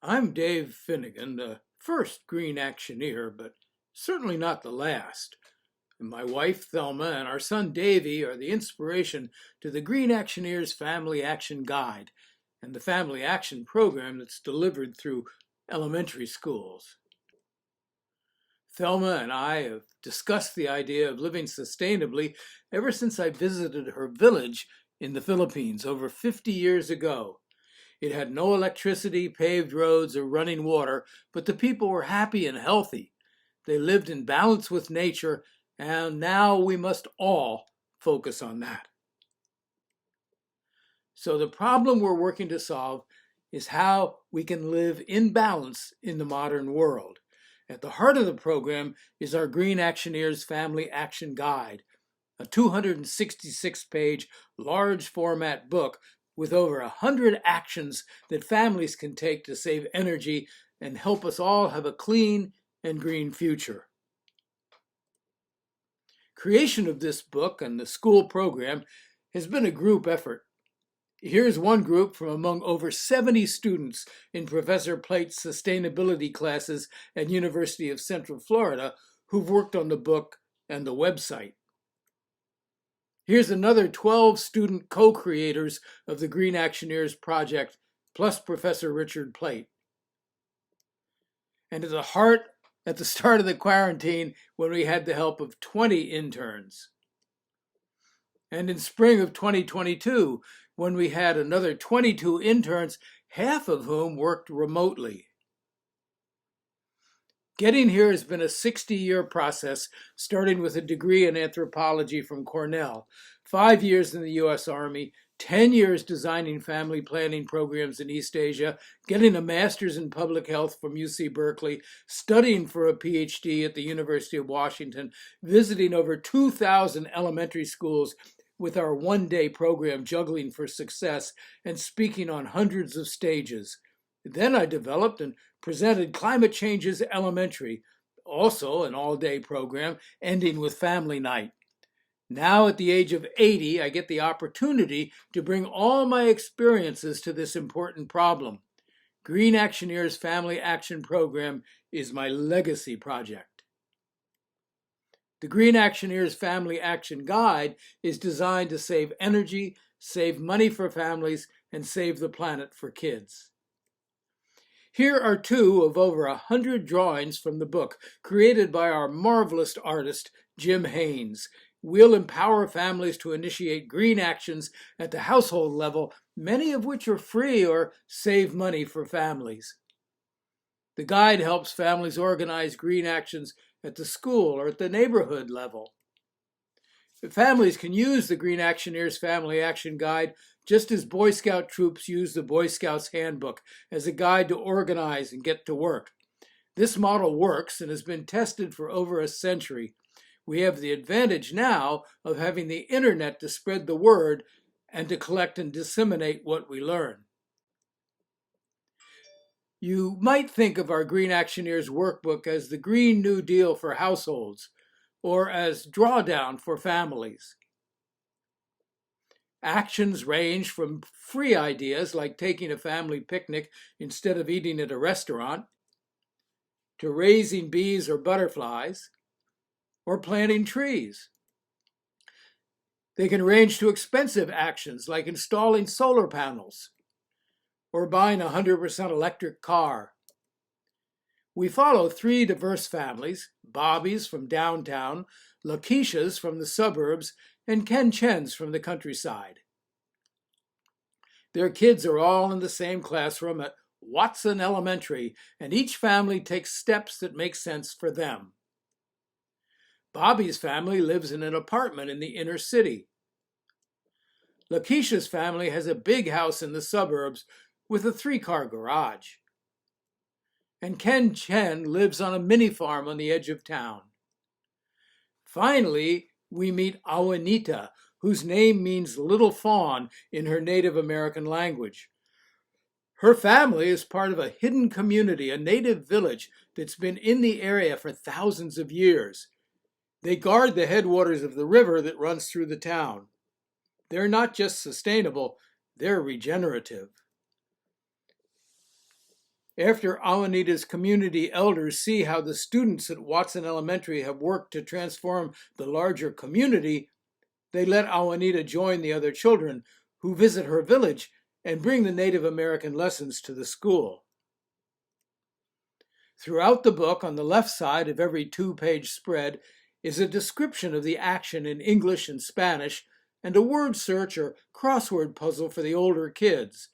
I'm Dave Finnegan, the first Green Actioneer, but certainly not the last. And my wife, Thelma, and our son, Davy, are the inspiration to the Green Actioneers Family Action Guide and the Family Action Program that's delivered through elementary schools. Thelma and I have discussed the idea of living sustainably ever since I visited her village in the Philippines over 50 years ago. It had no electricity, paved roads, or running water, but the people were happy and healthy. They lived in balance with nature, and now we must all focus on that. So the problem we're working to solve is how we can live in balance in the modern world. At the heart of the program is our Green Actioneers Family Action Guide, a 266-page large format book with over 100 actions that families can take to save energy and help us all have a clean and green future. Creation of this book and the school program has been a group effort. Here's one group from among over 70 students in Professor Plate's sustainability classes at University of Central Florida who've worked on the book and the website. Here's another 12 student co-creators of the Green Actioneers project, plus Professor Richard Plate. And at the start of the quarantine, when we had the help of 20 interns. And in spring of 2022, when we had another 22 interns, half of whom worked remotely. Getting here has been a 60-year process, starting with a degree in anthropology from Cornell, 5 years in the U.S. Army, 10 years designing family planning programs in East Asia, getting a master's in public health from UC Berkeley, studying for a PhD at the University of Washington, visiting over 2,000 elementary schools with our one-day program Juggling for Success, and speaking on hundreds of stages. Then I developed and presented Climate Changes Elementary, also an all-day program, ending with Family Night. Now at the age of 80, I get the opportunity to bring all my experiences to this important problem. Green Actioneers Family Action Program is my legacy project. The Green Actioneers Family Action Guide is designed to save energy, save money for families, and save the planet for kids. Here are two of over 100 drawings from the book, created by our marvelous artist, Jim Haynes. We'll empower families to initiate green actions at the household level, many of which are free or save money for families. The guide helps families organize green actions at the school or at the neighborhood level. Families can use the Green Actioneers Family Action Guide just as Boy Scout troops use the Boy Scouts Handbook as a guide to organize and get to work. This model works and has been tested for over a century. We have the advantage now of having the internet to spread the word and to collect and disseminate what we learn. You might think of our Green Actioneers workbook as the Green New Deal for households, or as Drawdown for families. Actions range from free ideas like taking a family picnic instead of eating at a restaurant, to raising bees or butterflies, or planting trees. They can range to expensive actions like installing solar panels or buying a 100% electric car. We follow three diverse families: Bobby's from downtown, Lakeisha's from the suburbs, and Ken Chen's from the countryside. Their kids are all in the same classroom at Watson Elementary, and each family takes steps that make sense for them. Bobby's family lives in an apartment in the inner city. Lakeisha's family has a big house in the suburbs with a 3-car garage. And Ken Chen lives on a mini farm on the edge of town. Finally, we meet Awanita, whose name means little fawn in her Native American language. Her family is part of a hidden community, a native village that's been in the area for thousands of years. They guard the headwaters of the river that runs through the town. They're not just sustainable, they're regenerative. After Awanita's community elders see how the students at Watson Elementary have worked to transform the larger community, they let Awanita join the other children who visit her village and bring the Native American lessons to the school. Throughout the book, on the left side of every 2-page spread, is a description of the action in English and Spanish and a word search or crossword puzzle for the older kids.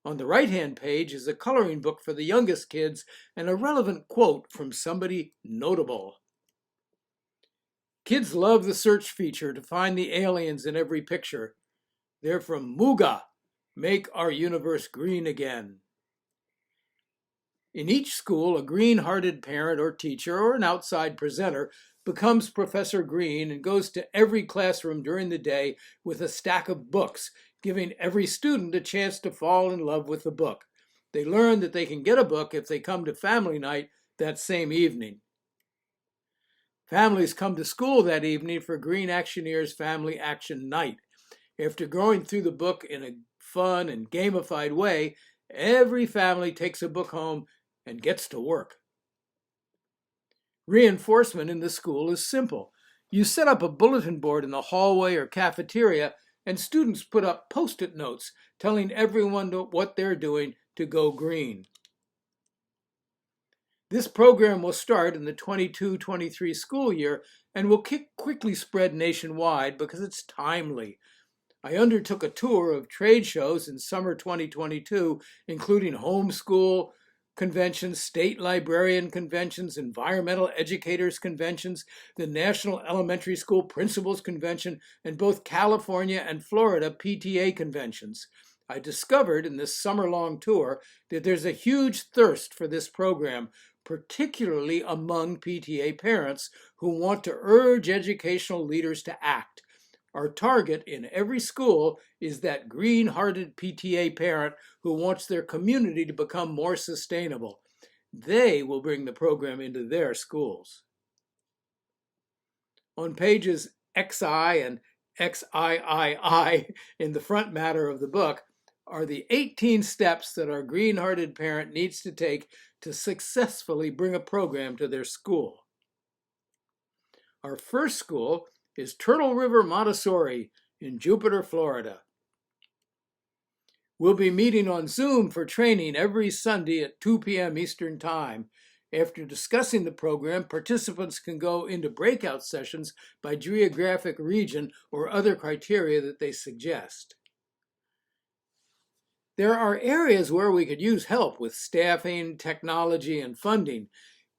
On the right-hand page is a coloring book for the youngest kids and a relevant quote from somebody notable. Kids love the search feature to find the aliens in every picture. They're from Muga, Make Our Universe Green Again. In each school, a green-hearted parent or teacher or an outside presenter becomes Professor Green and goes to every classroom during the day with a stack of books, giving every student a chance to fall in love with the book. They learn that they can get a book if they come to family night that same evening. Families come to school that evening for Green Actioneers Family Action Night. After going through the book in a fun and gamified way, every family takes a book home and gets to work. Reinforcement in the school is simple. You set up a bulletin board in the hallway or cafeteria, and students put up Post-it notes telling everyone what they're doing to go green. This program will start in the 22-23 school year and will quickly spread nationwide because it's timely. I undertook a tour of trade shows in summer 2022, including homeschool conventions, state librarian conventions, environmental educators conventions, the National Elementary School Principals Convention, and both California and Florida PTA conventions. I discovered in this summer-long tour that there's a huge thirst for this program, particularly among PTA parents who want to urge educational leaders to act. Our target in every school is that green-hearted PTA parent who wants their community to become more sustainable. They will bring the program into their schools. On pages XI and XIII in the front matter of the book are the 18 steps that our green-hearted parent needs to take to successfully bring a program to their school. Our first school is Turtle River Montessori in Jupiter, Florida. We'll be meeting on Zoom for training every Sunday at 2 p.m. Eastern Time. After discussing the program, participants can go into breakout sessions by geographic region or other criteria that they suggest. There are areas where we could use help with staffing, technology, and funding.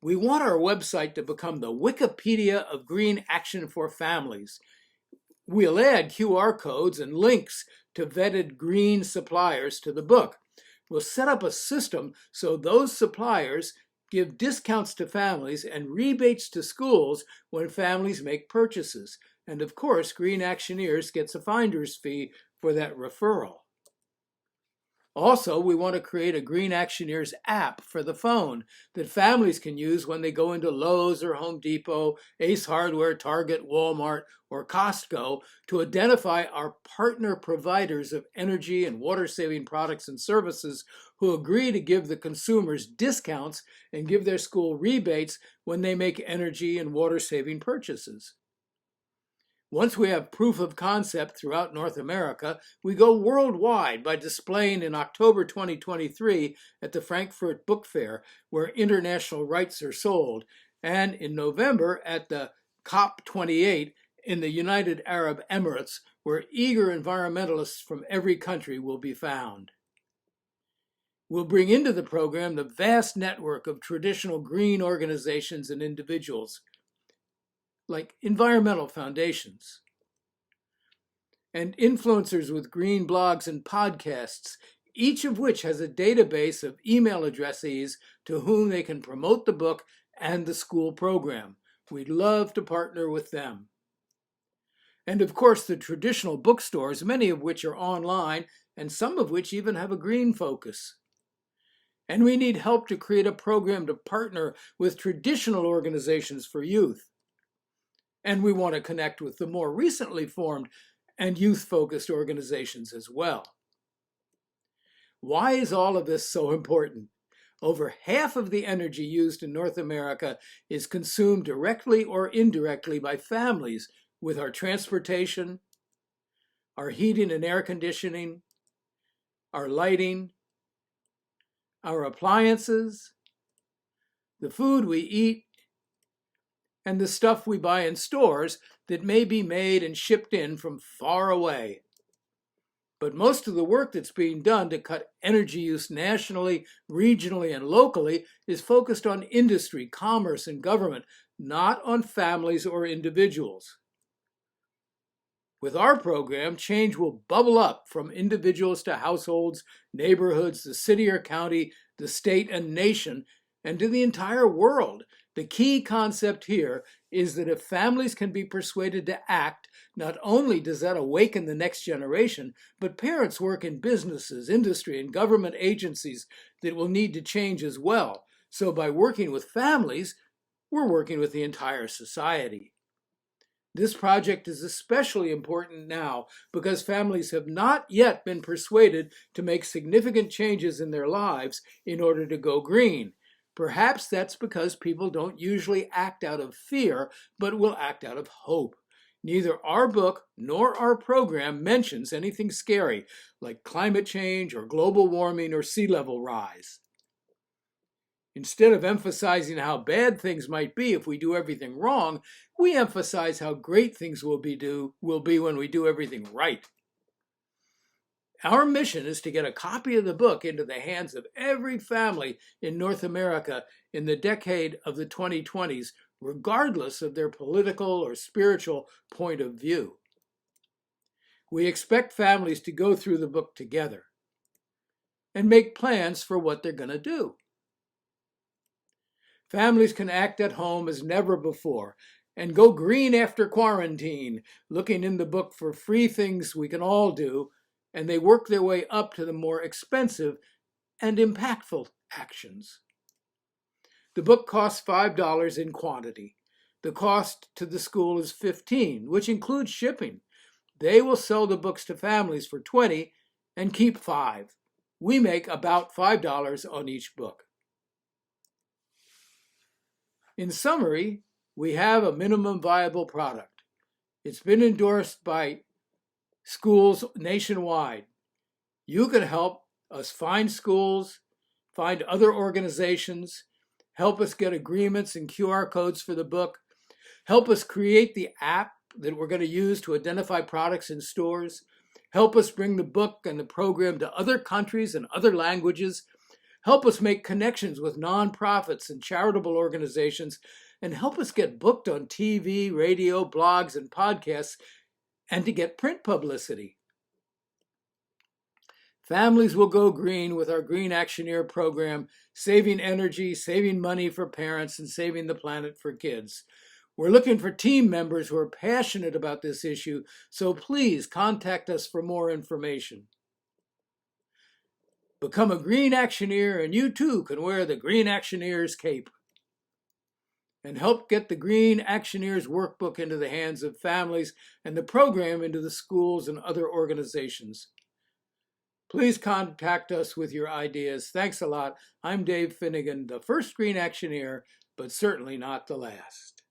We want our website to become the Wikipedia of green action for families. We'll add QR codes and links to vetted green suppliers to the book. We'll set up a system so those suppliers give discounts to families and rebates to schools when families make purchases. And of course, Green Actioneers gets a finder's fee for that referral. Also, we want to create a Green Actioneers app for the phone that families can use when they go into Lowe's or Home Depot, Ace Hardware, Target, Walmart, or Costco to identify our partner providers of energy and water-saving products and services who agree to give the consumers discounts and give their school rebates when they make energy and water-saving purchases. Once we have proof of concept throughout North America, we go worldwide by displaying in October 2023 at the Frankfurt Book Fair, where international rights are sold, and in November at the COP28 in the United Arab Emirates, where eager environmentalists from every country will be found. We'll bring into the program the vast network of traditional green organizations and individuals, like environmental foundations, and influencers with green blogs and podcasts, each of which has a database of email addressees to whom they can promote the book and the school program. We'd love to partner with them. And of course, the traditional bookstores, many of which are online, and some of which even have a green focus. And we need help to create a program to partner with traditional organizations for youth. And we want to connect with the more recently formed and youth-focused organizations as well. Why is all of this so important? Over half of the energy used in North America is consumed directly or indirectly by families with our transportation, our heating and air conditioning, our lighting, our appliances, the food we eat, and the stuff we buy in stores that may be made and shipped in from far away. But most of the work that's being done to cut energy use nationally, regionally, and locally is focused on industry, commerce, and government, not on families or individuals. With our program, change will bubble up from individuals to households, neighborhoods, the city or county, the state and nation, and to the entire world. The key concept here is that if families can be persuaded to act, not only does that awaken the next generation, but parents work in businesses, industry, and government agencies that will need to change as well. So by working with families, we're working with the entire society. This project is especially important now because families have not yet been persuaded to make significant changes in their lives in order to go green. Perhaps that's because people don't usually act out of fear, but will act out of hope. Neither our book nor our program mentions anything scary, like climate change or global warming or sea level rise. Instead of emphasizing how bad things might be if we do everything wrong, we emphasize how great things will be when we do everything right. Our mission is to get a copy of the book into the hands of every family in North America in the decade of the 2020s, regardless of their political or spiritual point of view. We expect families to go through the book together and make plans for what they're going to do. Families can act at home as never before and go green after quarantine, looking in the book for free things we can all do, and they work their way up to the more expensive and impactful actions. The book costs $5 in quantity. The cost to the school is $15, which includes shipping. They will sell the books to families for $20 and keep $5. We make about $5 on each book. In summary, we have a minimum viable product. It's been endorsed by schools nationwide. You can help us find schools, find other organizations, help us get agreements and QR codes for the book, help us create the app that we're going to use to identify products in stores, help us bring the book and the program to other countries and other languages, help us make connections with nonprofits and charitable organizations, and help us get booked on TV, radio, blogs, and podcasts, and to get print publicity. Families will go green with our Green Actioneer program, saving energy, saving money for parents, and saving the planet for kids. We're looking for team members who are passionate about this issue, so please contact us for more information. Become a Green Actioneer, and you too can wear the Green Actioneers cape. And help get the Green Actioneers workbook into the hands of families and the program into the schools and other organizations. Please contact us with your ideas. Thanks a lot. I'm Dave Finnegan, the first Green Actioneer, but certainly not the last.